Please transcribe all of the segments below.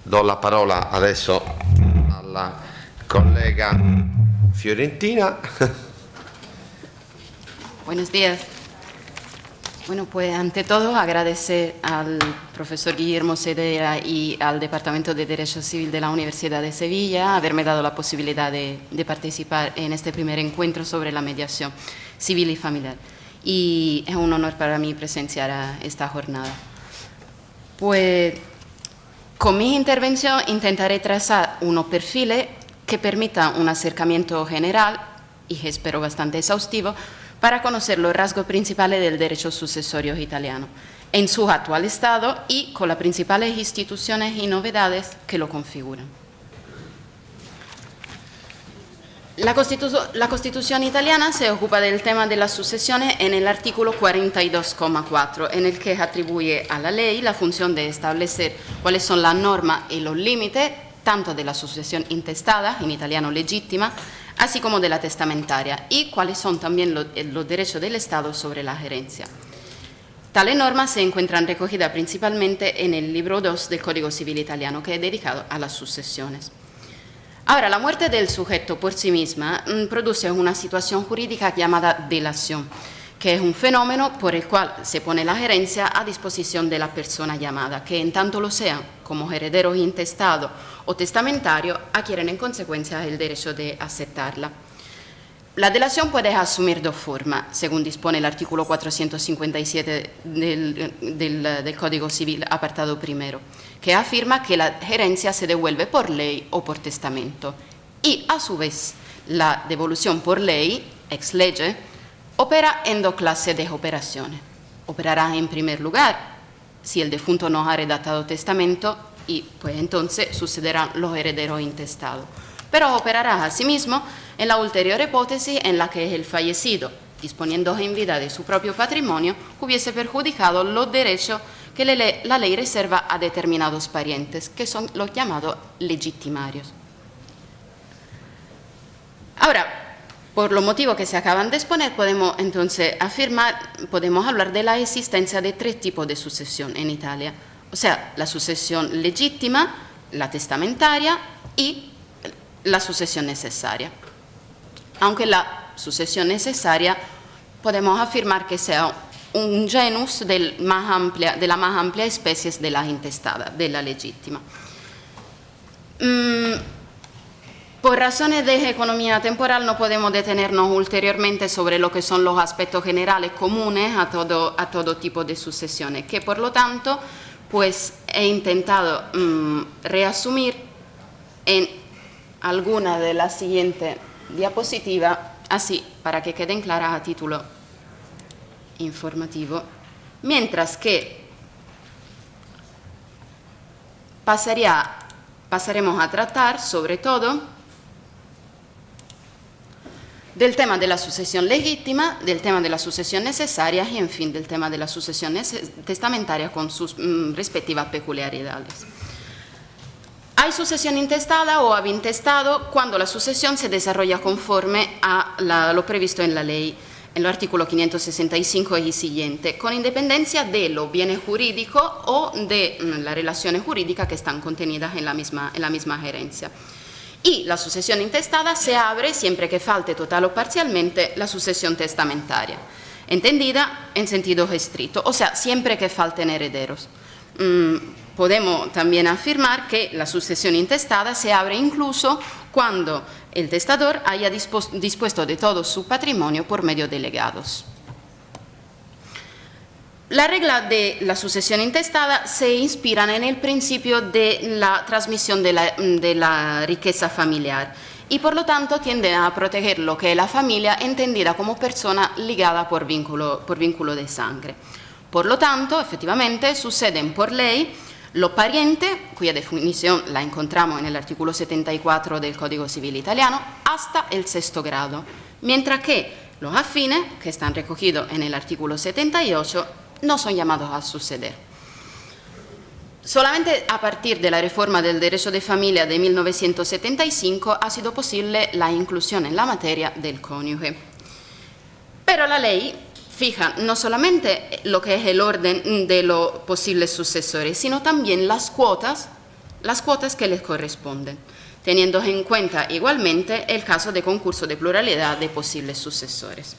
Do la parola adesso alla collega Fiorentina. Buenos días. Bueno, pues ante todo agradecer al profesor Guillermo Cedera y al Departamento de Derecho Civil de la Universidad de Sevilla haberme dado la posibilidad de participar en este primer encuentro sobre la mediación civil y familiar. Y es un honor para mí presenciar a esta jornada. Pues con mi intervención intentaré trazar unos perfiles que permitan un acercamiento general y espero bastante exhaustivo para conocer los rasgos principales del derecho sucesorio italiano en su actual estado y con las principales instituciones y novedades que lo configuran. La Constitución italiana se ocupa del tema de las sucesiones en el artículo 42,4, en el que atribuye a la ley la función de establecer cuáles son las normas y los límites tanto de la sucesión intestada, en italiano legítima, así como de la testamentaria, y cuáles son también los derechos del Estado sobre la herencia. Tales normas se encuentran recogidas principalmente en el libro 2 del Código Civil italiano, que es dedicado a las sucesiones. Ahora, la muerte del sujeto por sí misma produce una situación jurídica llamada delación, que es un fenómeno por el cual se pone la herencia a disposición de la persona llamada, que en tanto lo sea como heredero intestado o testamentario, adquieren en consecuencia el derecho de aceptarla. La delación puede asumir dos formas, según dispone el artículo 457 del Código Civil, apartado primero, que afirma que la herencia se devuelve por ley o por testamento, y a su vez la devolución por ley, ex lege, opera en dos clases de operaciones. Operará en primer lugar si el difunto no ha redactado testamento y pues entonces sucederán los herederos intestados. Pero operará asimismo en la ulterior hipótesis en la que el fallecido, disponiendo en vida de su propio patrimonio, hubiese perjudicado los derechos que la ley reserva a determinados parientes, que son los llamados legitimarios. Ahora, por los motivos que se acaban de exponer, podemos entonces podemos hablar de la existencia de tres tipos de sucesión en Italia. O sea, la sucesión legítima, la testamentaria y la sucesión necesaria. Aunque la sucesión necesaria podemos afirmar que sea un genus de la más amplia especie de la intestada, de la legítima. Por razones de economía temporal no podemos detenernos ulteriormente sobre lo que son los aspectos generales comunes a todo tipo de sucesiones, que por lo tanto pues he intentado reasumir en alguna de las siguientes diapositivas, así para que queden claras a título informativo, mientras que pasaremos a tratar sobre todo del tema de la sucesión legítima, del tema de la sucesión necesaria y, en fin, del tema de la sucesión testamentaria con sus respectivas peculiaridades. Hay sucesión intestada o avintestado cuando la sucesión se desarrolla conforme a lo previsto en la ley, en el artículo 565 y siguiente, con independencia de los bienes jurídicos o de las relaciones jurídicas que están contenidas en la misma herencia. Y la sucesión intestada se abre siempre que falte total o parcialmente la sucesión testamentaria, entendida en sentido estricto, o sea, siempre que falten herederos. Podemos también afirmar que la sucesión intestada se abre incluso cuando el testador haya dispuesto de todo su patrimonio por medio de legados. La regla de la sucesión intestada se inspiran en el principio de la transmisión de la riqueza familiar y por lo tanto tiende a proteger lo que es la familia entendida como persona ligada por vínculo de sangre. Por lo tanto, efectivamente, suceden por ley los parientes, cuya definición la encontramos en el artículo 74 del Código Civil italiano, hasta el sexto grado, mientras que los afines, que están recogidos en el artículo 78, no son llamados a suceder. Solamente a partir de la reforma del derecho de familia de 1975 ha sido posible la inclusión en la materia del cónyuge. Pero la ley fija no solamente lo que es el orden de los posibles sucesores, sino también las cuotas las cuotas que les corresponden, teniendo en cuenta igualmente el caso de concurso de pluralidad de posibles sucesores.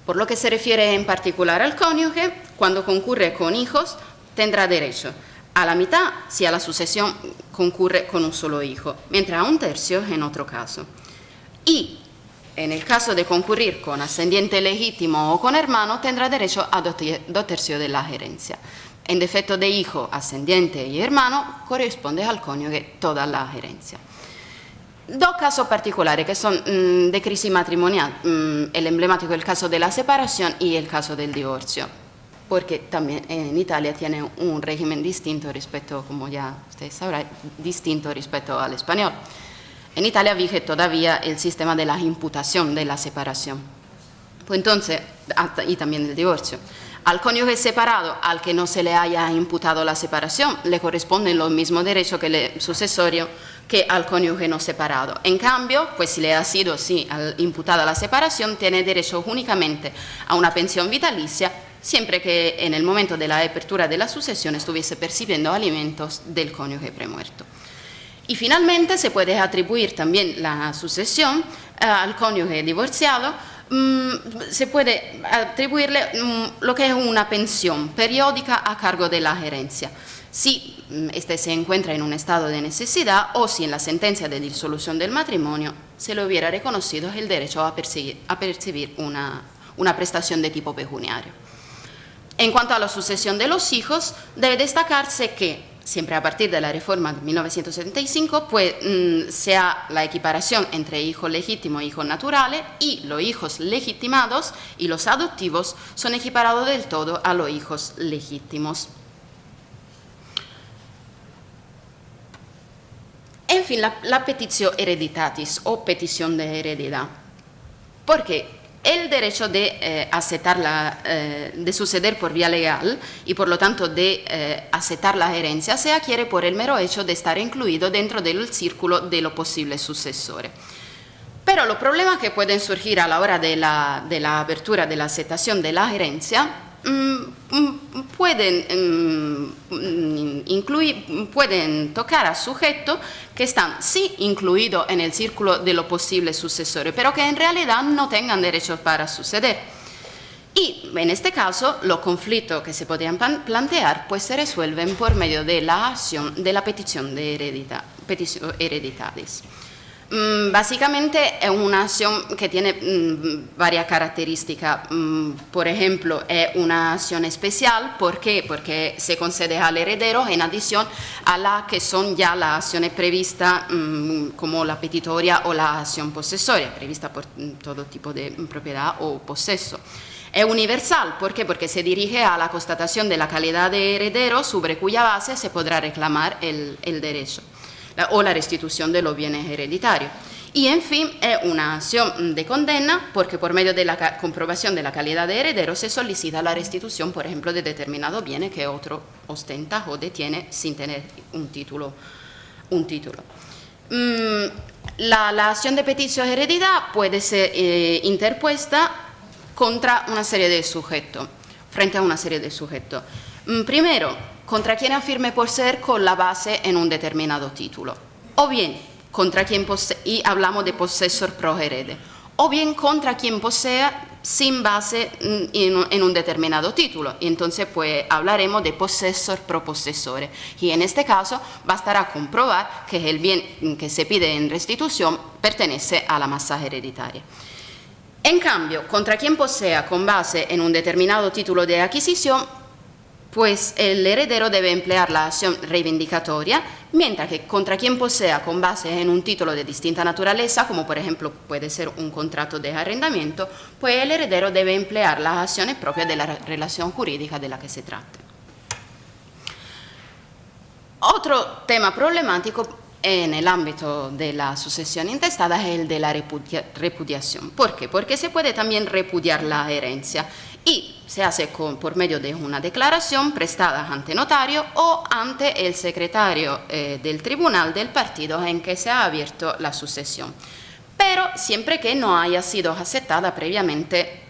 Por lo que se refiere en particular al cónyuge, cuando concurre con hijos, tendrá derecho a la mitad si a la sucesión concurre con un solo hijo, mientras a un tercio en otro caso. Y en el caso de concurrir con ascendiente legítimo o con hermano, tendrá derecho a 2 tercios de la herencia. En defecto de hijo, ascendiente y hermano, corresponde al cónyuge toda la herencia. Dos casos particulares que son de crisis matrimonial, el emblemático el caso de la separación y el caso del divorcio, porque también en Italia tiene un régimen distinto respecto, como ya ustedes sabrán, distinto respecto al español. En Italia vige todavía el sistema de la imputación de la separación. Pues entonces, y también el divorcio. Al cónyuge separado, al que no se le haya imputado la separación, le corresponden los mismos derechos que el sucesorio que al cónyuge no separado. En cambio, pues si le ha sido imputada la separación, tiene derecho únicamente a una pensión vitalicia, siempre que en el momento de la apertura de la sucesión estuviese percibiendo alimentos del cónyuge premuerto. Y finalmente se puede atribuir también la sucesión al cónyuge divorciado, se puede atribuirle lo que es una pensión periódica a cargo de la herencia, si éste se encuentra en un estado de necesidad o si en la sentencia de disolución del matrimonio se le hubiera reconocido el derecho a percibir una prestación de tipo pecuniario. En cuanto a la sucesión de los hijos, debe destacarse que siempre a partir de la reforma de 1975, pues sea la equiparación entre hijos legítimos e hijos naturales, y los hijos legitimados y los adoptivos son equiparados del todo a los hijos legítimos. En fin, la petitio hereditatis o petición de heredidad. Porque el derecho de de suceder por vía legal y por lo tanto de aceptar la herencia se adquiere por el mero hecho de estar incluido dentro del círculo de los posibles sucesores. Pero los problemas que pueden surgir a la hora de la apertura de la aceptación de la herencia pueden tocar a sujetos que están sí incluidos en el círculo de los posibles sucesores, pero que en realidad no tengan derechos para suceder. Y en este caso, los conflictos que se podrían plantear pues se resuelven por medio de la acción de la petición de hereditatis. Básicamente es una acción que tiene varias características. Por ejemplo, es una acción especial. ¿Por qué? Porque se concede al heredero en adición a las que son ya las acciones previstas como la petitoria o la acción posesoria, prevista por todo tipo de propiedad o poseso. Es universal. ¿Por qué? Porque se dirige a la constatación de la calidad de heredero sobre cuya base se podrá reclamar el derecho o la restitución de los bienes hereditarios. Y en fin, es una acción de condena porque por medio de la comprobación de la calidad de heredero se solicita la restitución, por ejemplo, de determinado bienes que otro ostenta o detiene sin tener un título. La acción de petición de heredidad puede ser interpuesta contra una serie de sujetos, frente a una serie de sujetos. Primero, contra quien afirme poseer con la base en un determinado título, o bien contra quien posee, y hablamos de possessor pro herede, o bien contra quien posea sin base en un determinado título, y entonces pues hablaremos de possessor pro possessore, y en este caso bastará comprobar que el bien que se pide en restitución pertenece a la masa hereditaria. En cambio, contra quien posea con base en un determinado título de adquisición, pues el heredero debe emplear la acción reivindicatoria, mientras que contra quien posea con base en un título de distinta naturaleza, como por ejemplo puede ser un contrato de arrendamiento, pues el heredero debe emplear las acciones propias de la relación jurídica de la que se trate. Otro tema problemático en el ámbito de la sucesión intestada es el de la repudiación. ¿Por qué? Porque se puede también repudiar la herencia y se hace por medio de una declaración prestada ante notario o ante el secretario del tribunal del partido en que se ha abierto la sucesión, pero siempre que no haya sido aceptada previamente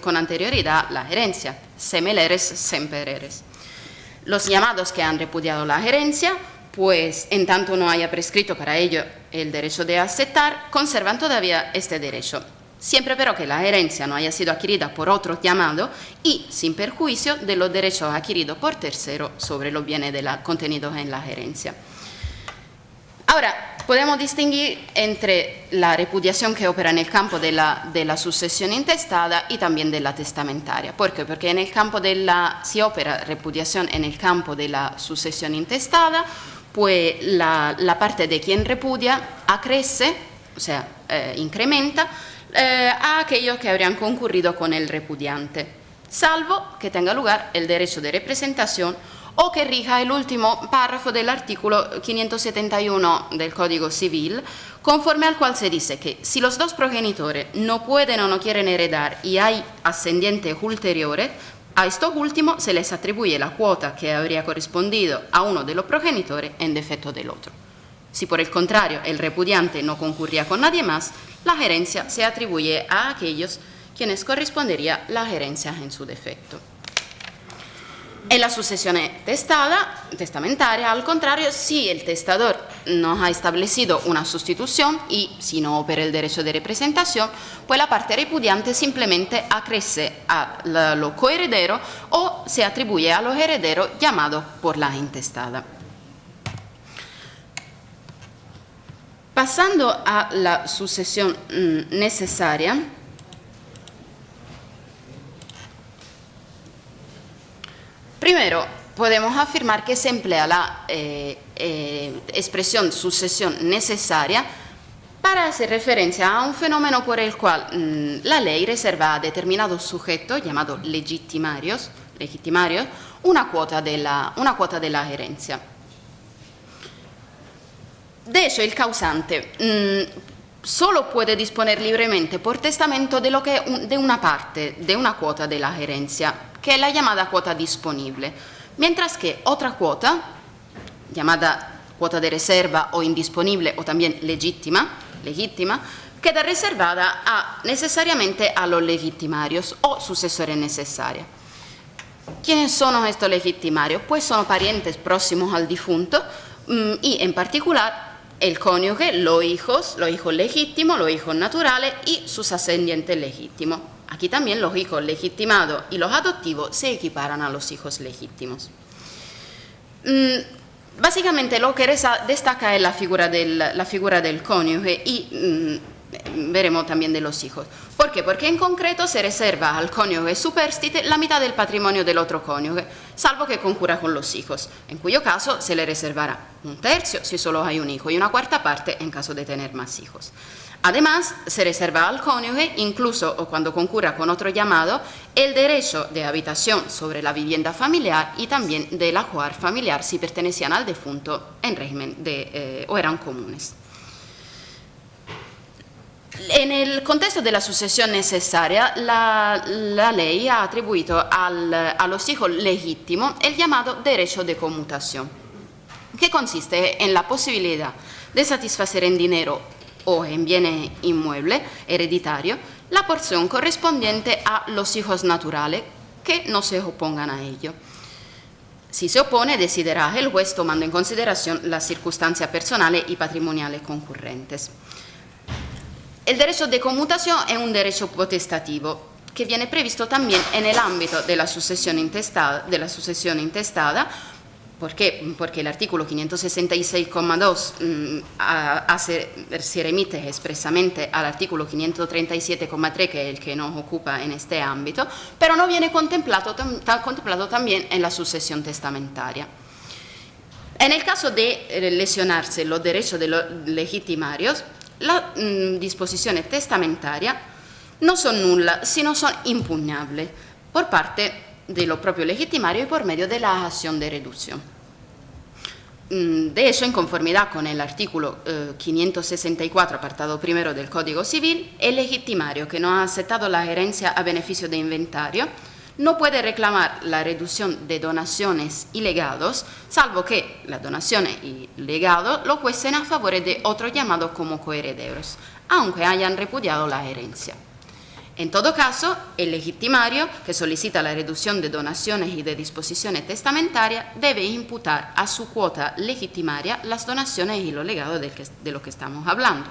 con anterioridad la herencia, semel eres semper eres. Los llamados que han repudiado la herencia, pues en tanto no haya prescrito para ello el derecho de aceptar, conservan todavía este derecho, siempre pero que la herencia no haya sido adquirida por otro llamado y sin perjuicio de los derechos adquiridos por tercero sobre los bienes contenidos en la herencia. Ahora, podemos distinguir entre la repudiación que opera en el campo de la sucesión intestada y también de la testamentaria. ¿Por qué? Porque en el campo si opera repudiación en el campo de la sucesión intestada, pues la parte de quien repudia acrece, o sea, incrementa a aquellos que habrían concurrido con el repudiante, salvo que tenga lugar el derecho de representación o que rija el último párrafo del artículo 571 del Código Civil, conforme al cual se dice que si los dos progenitores no pueden o no quieren heredar y hay ascendientes ulteriores, a estos últimos se les atribuye la cuota que habría correspondido a uno de los progenitores en defecto del otro. Si por el contrario el repudiante no concurría con nadie más, la herencia se atribuye a aquellos quienes correspondería la herencia en su defecto. En la sucesión testamentaria, al contrario, si el testador no ha establecido una sustitución y si no opera el derecho de representación, pues la parte repudiante simplemente acrece a los coherederos o se atribuye a los herederos llamados por la intestada. Pasando a la sucesión necesaria, primero, podemos afirmar que se emplea la expresión sucesión necesaria para hacer referencia a un fenómeno por el cual la ley reserva a determinados sujetos, llamados legitimarios, una cuota de la herencia. De hecho, el causante solo puede disponer libremente por testamento de una parte, de una cuota de la herencia, que es la llamada cuota disponible, mientras que otra cuota, llamada cuota de reserva o indisponible o también legítima, queda reservada necesariamente a los legitimarios o sucesores necesarios. ¿Quiénes son estos legitimarios? Pues son parientes próximos al difunto y en particular el cónyuge, los hijos legítimos, los hijos naturales y sus ascendientes legítimos. Aquí también los hijos legitimados y los adoptivos se equiparan a los hijos legítimos. Básicamente lo que destaca es la figura del cónyuge y veremos también de los hijos. ¿Por qué? Porque en concreto se reserva al cónyuge superstite la mitad del patrimonio del otro cónyuge, salvo que concurra con los hijos, en cuyo caso se le reservará un tercio si solo hay un hijo y una cuarta parte en caso de tener más hijos. Además, se reserva al cónyuge, incluso cuando concurra con otro llamado, el derecho de habitación sobre la vivienda familiar y también del ajuar familiar si pertenecían al difunto en régimen o eran comunes. En el contexto de la sucesión necesaria, la ley ha atribuito a los hijos legítimos el llamado derecho de conmutación, que consiste en la posibilidad de satisfacer en dinero o en bienes inmuebles hereditarios la porción correspondiente a los hijos naturales que no se opongan a ello. Si se opone, decidirá el juez tomando en consideración las circunstancias personales y patrimoniales concurrentes. El derecho de conmutación es un derecho potestativo que viene previsto también en el ámbito de la sucesión intestada. ¿Por qué? Porque el artículo 566,2 se remite expresamente al artículo 537,3, que es el que nos ocupa en este ámbito, pero no viene contemplado también en la sucesión testamentaria. En el caso de lesionarse los derechos de los legitimarios, las disposiciones testamentarias no son nulas, sino son impugnables por parte de los propios legitimarios y por medio de la acción de reducción. De hecho, en conformidad con el artículo 564, apartado primero del Código Civil, el legitimario que no ha aceptado la herencia a beneficio de inventario no puede reclamar la reducción de donaciones y legados, salvo que las donaciones y legados lo cuesten a favor de otros llamados como coherederos, aunque hayan repudiado la herencia. En todo caso, el legitimario que solicita la reducción de donaciones y de disposiciones testamentarias debe imputar a su cuota legitimaria las donaciones y los legados de lo que estamos hablando,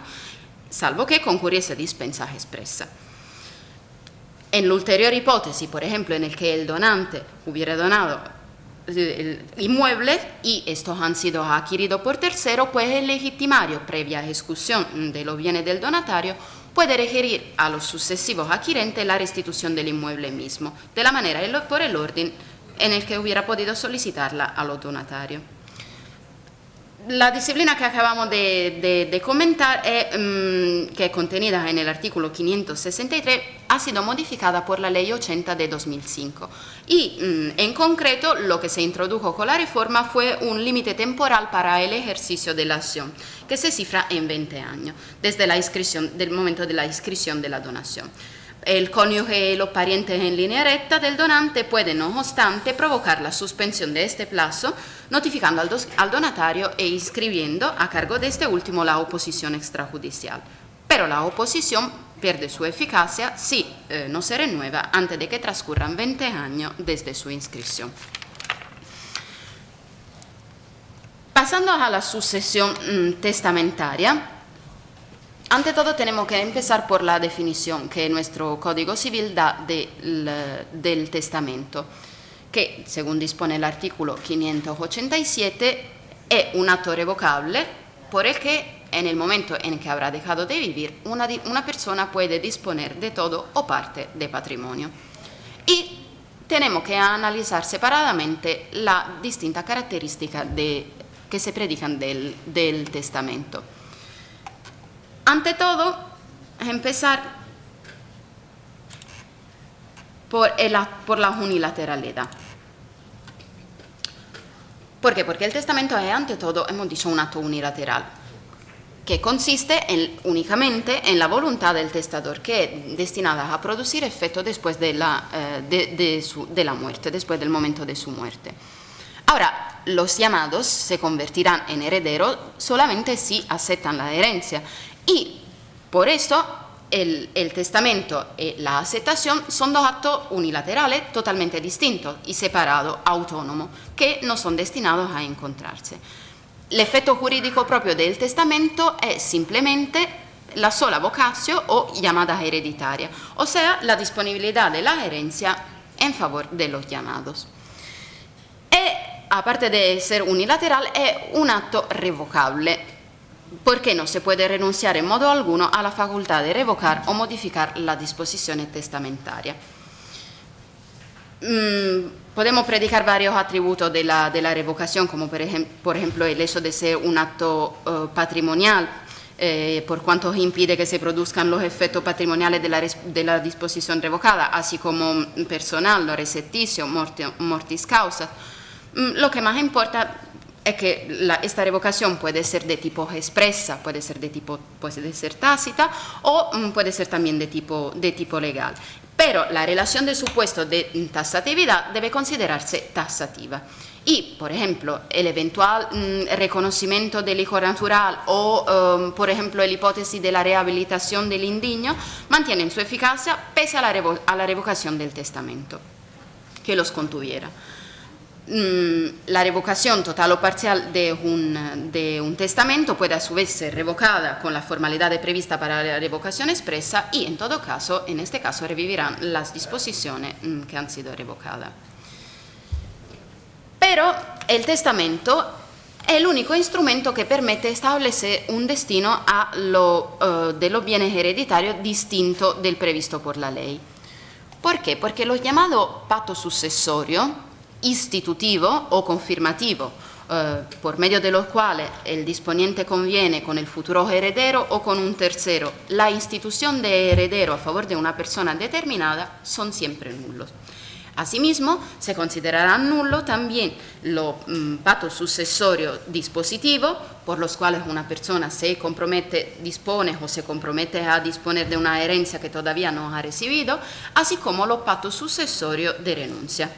salvo que concurriese a dispensa expresa. En la ulterior hipótesis, por ejemplo, en el que el donante hubiera donado inmuebles y estos han sido adquiridos por tercero, pues el legitimario, previa ejecución de los bienes del donatario, puede requerir a los sucesivos adquirentes la restitución del inmueble mismo, de la manera y por el orden en el que hubiera podido solicitarla a los donatarios. La disciplina que acabamos de comentar, que es contenida en el artículo 563, ha sido modificada por la Ley 80 de 2005 y en concreto lo que se introdujo con la reforma fue un límite temporal para el ejercicio de la acción, que se cifra en 20 años, desde la inscripción, del momento de la inscripción de la donación. El cónyuge y los parientes en línea recta del donante pueden, no obstante, provocar la suspensión de este plazo, notificando al donatario e inscribiendo a cargo de este último la oposición extrajudicial. Pero la oposición pierde su eficacia si no se renueva antes de que transcurran 20 años desde su inscripción. Pasando a la sucesión testamentaria, ante todo tenemos que empezar por la definición que nuestro Código Civil da del testamento, que según dispone el artículo 587 es un acto revocable por el que en el momento en que habrá dejado de vivir una persona puede disponer de todo o parte de patrimonio. Y tenemos que analizar separadamente las distintas características que se predican del testamento. Ante todo, empezar por la unilateralidad. ¿Por qué? Porque el testamento es, ante todo, hemos dicho, un acto unilateral, que consiste únicamente en la voluntad del testador, que es destinada a producir efecto después de la muerte, después del momento de su muerte. Ahora, los llamados se convertirán en herederos solamente si aceptan la herencia. Y por eso el testamento y la aceptación son dos actos unilaterales totalmente distintos y separados, autónomos, que no son destinados a encontrarse. El efecto jurídico propio del testamento es simplemente la sola vocatio o llamada hereditaria, o sea, la disponibilidad de la herencia en favor de los llamados. Aparte de ser unilateral, es un acto revocable, porque no se puede renunciar en modo alguno a la facultad de revocar o modificar las disposiciones testamentarias. Podemos predicar varios atributos de la revocación, como por ejemplo el hecho de ser un acto patrimonial, por cuanto impide que se produzcan los efectos patrimoniales de la disposición revocada, así como personal, lo recepticio, mortis causa. Lo que más importa es que esta revocación puede ser de tipo expresa, puede ser tácita o puede ser también de tipo legal. Pero la relación de supuesto de taxatividad debe considerarse taxativa. Y, por ejemplo, el eventual reconocimiento del hijo natural o, por ejemplo, la hipótesis de la rehabilitación del indigno mantienen su eficacia pese a la revocación del testamento que los contuviera. La revocación total o parcial de un testamento puede a su vez ser revocada con la formalidad prevista para la revocación expresa y en todo caso, en este caso, revivirán las disposiciones que han sido revocadas. Pero el testamento es el único instrumento que permite establecer un destino de los bienes hereditarios distinto del previsto por la ley. ¿Por qué? Porque los llamados pactos sucesorios institutivo o confirmativo, por medio de los cuales el disponiente conviene con el futuro heredero o con un tercero la institución de heredero a favor de una persona determinada, son siempre nulos. Asimismo, se considerarán nulos también los pactos sucesorios dispositivos, por los cuales una persona dispone o se compromete a disponer de una herencia que todavía no ha recibido, así como los pactos sucesorios de renuncia.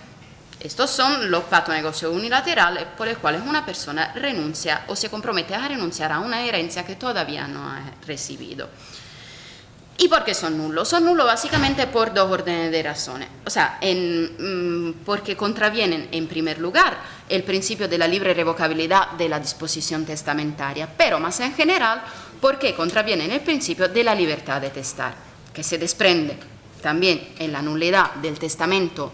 Estos son los pactos de negocio unilaterales por los cuales una persona renuncia o se compromete a renunciar a una herencia que todavía no ha recibido. ¿Y por qué son nulos? Son nulos básicamente por dos órdenes de razones. O sea, porque contravienen, en primer lugar, el principio de la libre revocabilidad de la disposición testamentaria, pero más en general, porque contravienen el principio de la libertad de testar, que se desprende también en la nulidad del testamento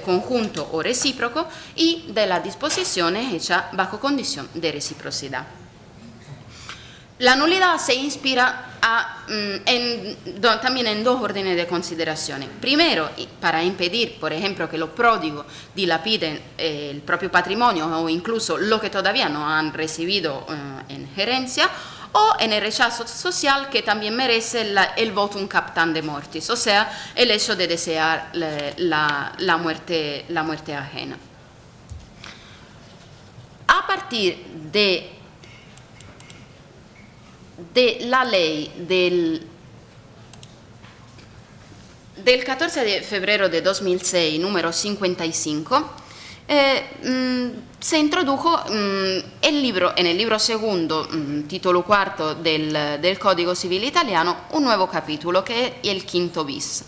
conjunto o recíproco y de las disposiciones hechas bajo condición de reciprocidad. La nulidad se inspira también en dos órdenes de consideraciones. Primero, para impedir, por ejemplo, que los pródigos dilapiden el propio patrimonio o incluso lo que todavía no han recibido en herencia, o en el rechazo social que también merece el votum captandum mortis, o sea, el hecho de desear la muerte ajena. A partir de la ley del 14 de febrero de 2006, número 55, se introdujo en el libro segundo, título cuarto del Código Civil Italiano, un nuevo capítulo que es el quinto bis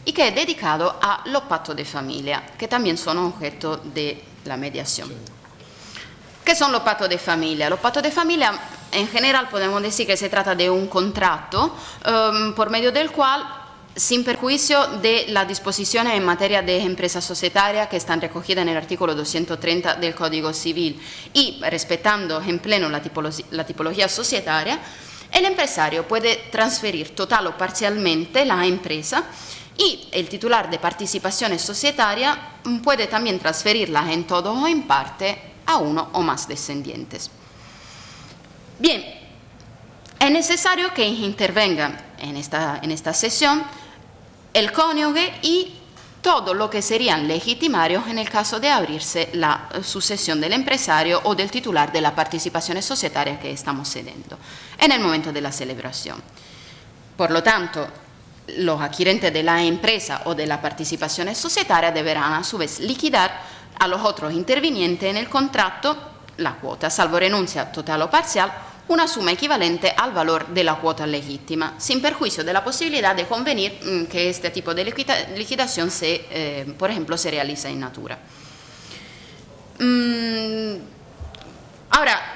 y que es dedicado a los pactos de familia, que también son objeto de la mediación. ¿Qué son los pactos de familia? Los pactos de familia, en general, podemos decir que se trata de un contrato por medio del cual, sin perjuicio de las disposiciones en materia de empresa societaria que están recogidas en el artículo 230 del Código Civil y respetando en pleno la tipología societaria, el empresario puede transferir total o parcialmente la empresa y el titular de participaciones societarias puede también transferirla en todo o en parte a uno o más descendientes. Bien, es necesario que intervengan en esta sesión el cónyuge y todo lo que serían legitimarios en el caso de abrirse la sucesión del empresario o del titular de la participación societaria que estamos cediendo en el momento de la celebración. Por lo tanto, los adquirentes de la empresa o de la participación societaria deberán a su vez liquidar a los otros intervinientes en el contrato la cuota, salvo renuncia total o parcial, una suma equivalente al valor de la cuota legítima, sin perjuicio de la posibilidad de convenir que este tipo de liquidación, por ejemplo, se realiza en natura. Ahora,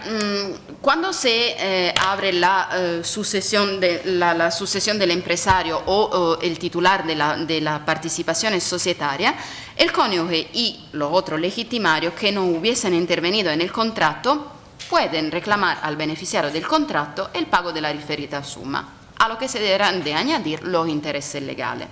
cuando se abre la sucesión del empresario o el titular de la participación societaria, el cónyuge y los otros legitimarios que no hubiesen intervenido en el contrato pueden reclamar al beneficiario del contrato el pago de la referida suma, a lo que se deberán de añadir los intereses legales.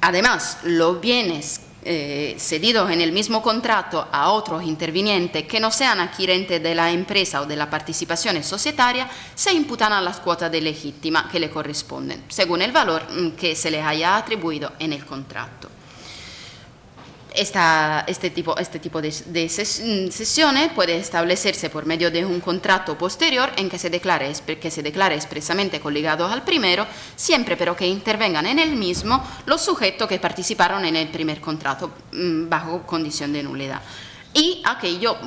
Además, los bienes cedidos en el mismo contrato a otros intervinientes que no sean adquirentes de la empresa o de la participación societaria se imputan a las cuotas de legítima que le corresponden, según el valor que se les haya atribuido en el contrato. Este tipo de sesiones puede establecerse por medio de un contrato posterior en que se declare expresamente coligados al primero, siempre pero que intervengan en el mismo los sujetos que participaron en el primer contrato bajo condición de nulidad. Y aquello,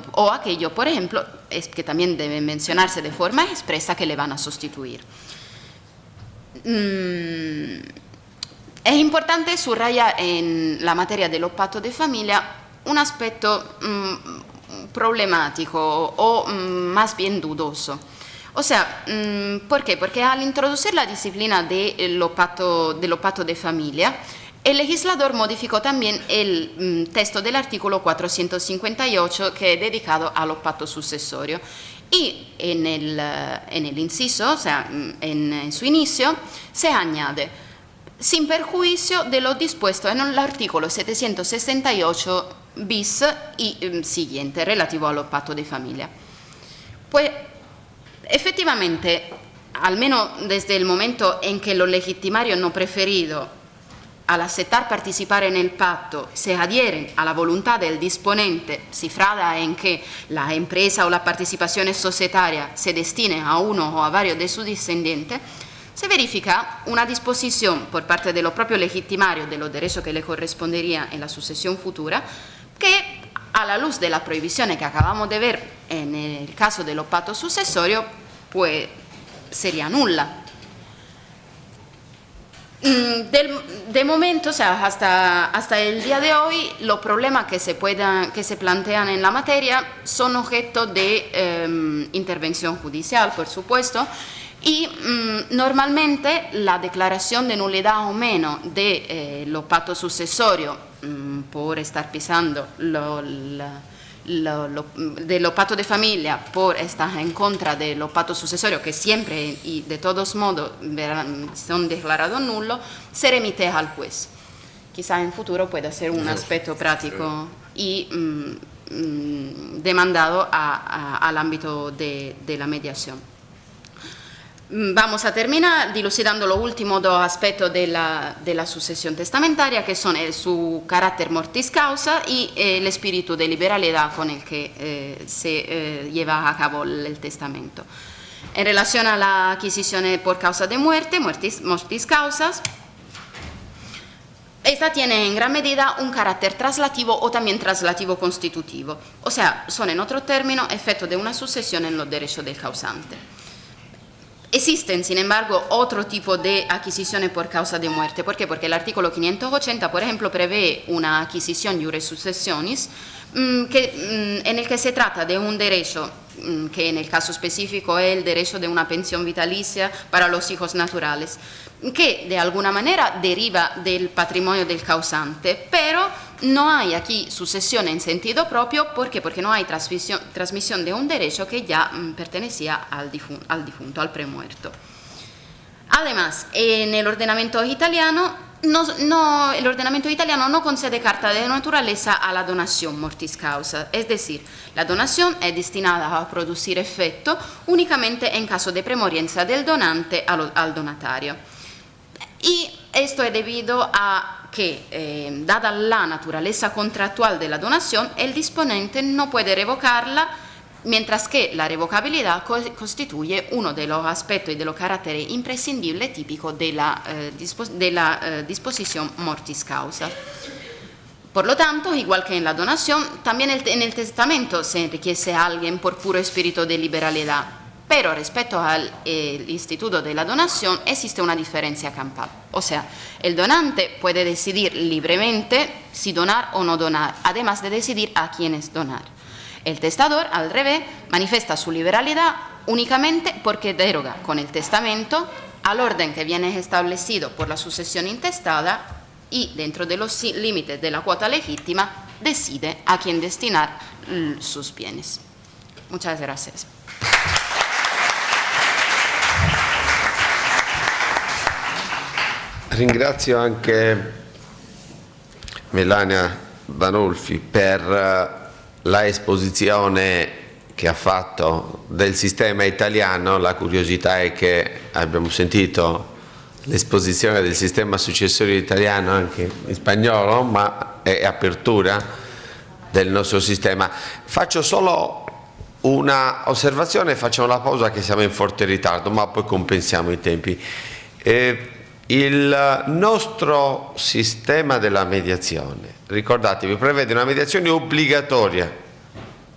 por ejemplo, es que también debe mencionarse de forma expresa que le van a sustituir. Es importante subrayar en la materia de los pactos de familia un aspecto problemático o más bien dudoso. O sea, ¿por qué? Porque al introducir la disciplina de los pactos de familia, el legislador modificó también el texto del artículo 458 que es dedicado a los pactos sucesorios. Y en el inciso, o sea, en su inicio, se añade sin perjuicio de lo dispuesto en el artículo 768 bis y siguiente, relativo a los pactos de familia. Pues, efectivamente, al menos desde el momento en que los legitimarios no preferidos, al aceptar participar en el pacto, se adhieren a la voluntad del disponente, cifrada en que la empresa o la participación societaria se destine a uno o a varios de sus descendientes, se verifica una disposición por parte de los propios legitimarios de los derechos que le corresponderían en la sucesión futura, que a la luz de las prohibiciones que acabamos de ver en el caso de los pactos sucesorios, pues sería nula. De momento, o sea, hasta el día de hoy, los problemas que se plantean en la materia son objeto de intervención judicial, por supuesto, y normalmente la declaración de nulidad o menos de los pactos sucesorios por estar pisando de los pactos de familia, por estar en contra de los pactos sucesorios, que siempre y de todos modos son declarados nulos, se remite al juez. Quizá en futuro pueda ser un aspecto práctico y demandado al ámbito de la mediación. Vamos a terminar dilucidando los últimos dos aspectos de la sucesión testamentaria, que son su carácter mortis causa y el espíritu de liberalidad con el que se lleva a cabo el testamento. En relación a la adquisición por causa de muerte, mortis causas, esta tiene en gran medida un carácter traslativo o también traslativo constitutivo, o sea, son en otro término efectos de una sucesión en los derechos del causante. Existen, sin embargo, otro tipo de adquisiciones por causa de muerte. ¿Por qué? Porque el artículo 580, por ejemplo, prevé una adquisición iure successionis en el que se trata de un derecho que en el caso específico es el derecho de una pensión vitalicia para los hijos naturales, que de alguna manera deriva del patrimonio del causante, pero no hay aquí sucesión en sentido propio. ¿Por qué? Porque no hay transmisión de un derecho que ya pertenecía al difunto, al premuerto. Además, en el ordenamiento italiano, el ordenamiento italiano no concede carta de naturaleza a la donación mortis causa, es decir, la donación es destinada a producir efecto únicamente en caso de premoriencia del donante al donatario. Y esto es debido a que, dada la naturaleza contractual de la donación, el disponente no puede revocarla, mientras que la revocabilidad constituye uno de los aspectos y de los caracteres imprescindibles típicos de la disposición mortis causa. Por lo tanto, igual que en la donación, también en el testamento se enriquece a alguien por puro espíritu de liberalidad, pero respecto al instituto de la donación existe una diferencia campal. O sea, el donante puede decidir libremente si donar o no donar, además de decidir a quiénes donar. El testador, al revés, manifiesta su liberalidad únicamente porque deroga con el testamento al orden que viene establecido por la sucesión intestada y, dentro de los límites de la cuota legítima, decide a quién destinar sus bienes. Muchas gracias. Ringrazio anche Melania Banolfi per la esposizione che ha fatto del sistema italiano. La curiosità è che abbiamo sentito l'esposizione del sistema successorio italiano anche in spagnolo, ma è apertura del nostro sistema. Faccio solo una osservazione, facciamo la pausa che siamo in forte ritardo, ma poi compensiamo i tempi. Il nostro sistema della mediazione, ricordatevi, prevede una mediazione obbligatoria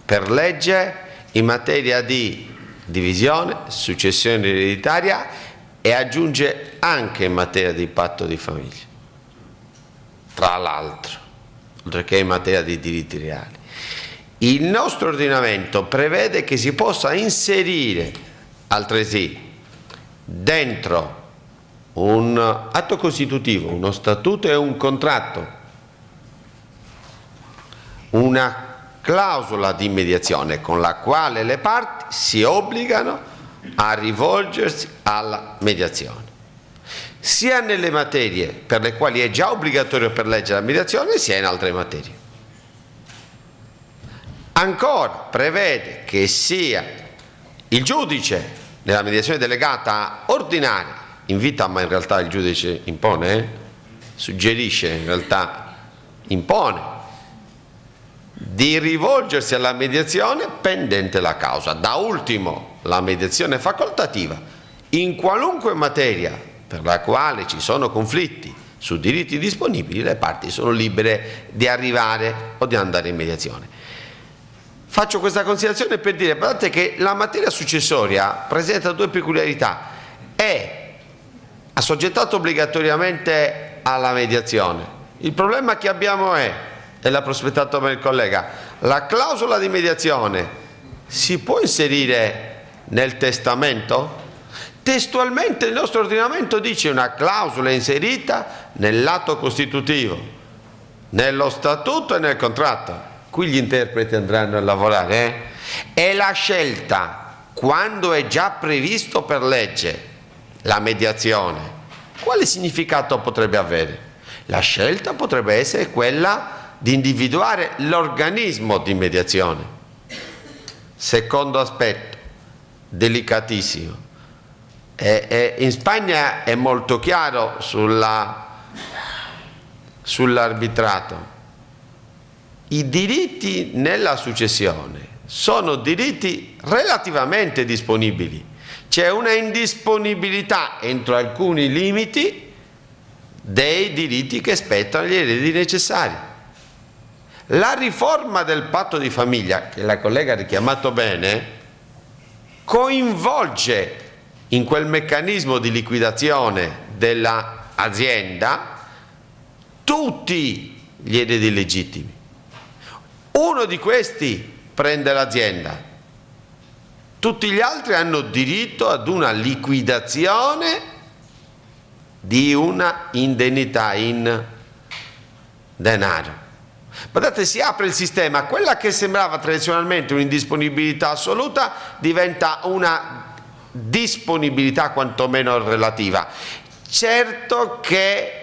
per legge in materia di divisione, successione ereditaria e aggiunge anche in materia di patto di famiglia, tra l'altro, oltre che in materia di diritti reali. Il nostro ordinamento prevede che si possa inserire altresì dentro un atto costitutivo, uno statuto e un contratto, una clausola di mediazione con la quale le parti si obbligano a rivolgersi alla mediazione, sia nelle materie per le quali è già obbligatorio per legge la mediazione, sia in altre materie. Ancora prevede che sia il giudice nella mediazione delegata ordinaria, invita ma in realtà il giudice impone, suggerisce, in realtà impone, di rivolgersi alla mediazione pendente la causa. Da ultimo la mediazione facoltativa in qualunque materia per la quale ci sono conflitti su diritti disponibili, le parti sono libere di arrivare o di andare in mediazione. Faccio questa considerazione per dire, guardate, che la materia successoria presenta due peculiarità: è assoggettato obbligatoriamente alla mediazione. Il problema che abbiamo è, e l'ha prospettato per il collega, la clausola di mediazione si può inserire nel testamento? Testualmente il nostro ordinamento dice una clausola inserita nell'atto costitutivo, nello statuto e nel contratto. Qui gli interpreti andranno a lavorare. È la scelta, quando è già previsto per legge la mediazione, quale significato potrebbe avere? La scelta potrebbe essere quella di individuare l'organismo di mediazione. Secondo aspetto, delicatissimo, in Spagna è molto chiaro sull'arbitrato. I diritti nella successione sono diritti relativamente disponibili. C'è una indisponibilità entro alcuni limiti dei diritti che spettano agli eredi necessari. La riforma del patto di famiglia, che la collega ha richiamato bene, coinvolge in quel meccanismo di liquidazione dell'azienda tutti gli eredi legittimi. Uno di questi prende l'azienda, tutti gli altri hanno diritto ad una liquidazione di una indennità in denaro. Guardate, si apre il sistema, quella che sembrava tradizionalmente un'indisponibilità assoluta diventa una disponibilità quantomeno relativa. Certo che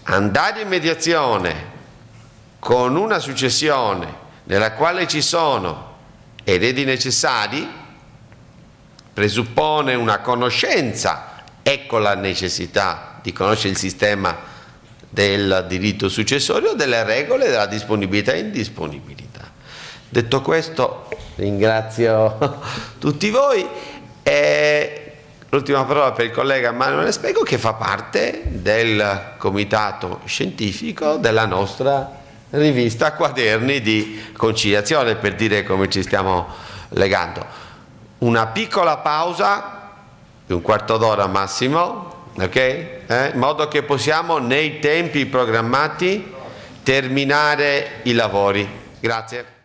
andare in mediazione con una successione nella quale ci sono eredi necessari presuppone una conoscenza, ecco la necessità di conoscere il sistema del diritto successorio, delle regole della disponibilità e indisponibilità. Detto questo, ringrazio tutti voi e l'ultima parola per il collega Manuel Spego, che fa parte del comitato scientifico della nostra rivista Quaderni di Conciliazione, per dire come ci stiamo legando. Una piccola pausa di un quarto d'ora massimo, ok? In modo che possiamo nei tempi programmati terminare i lavori. Grazie.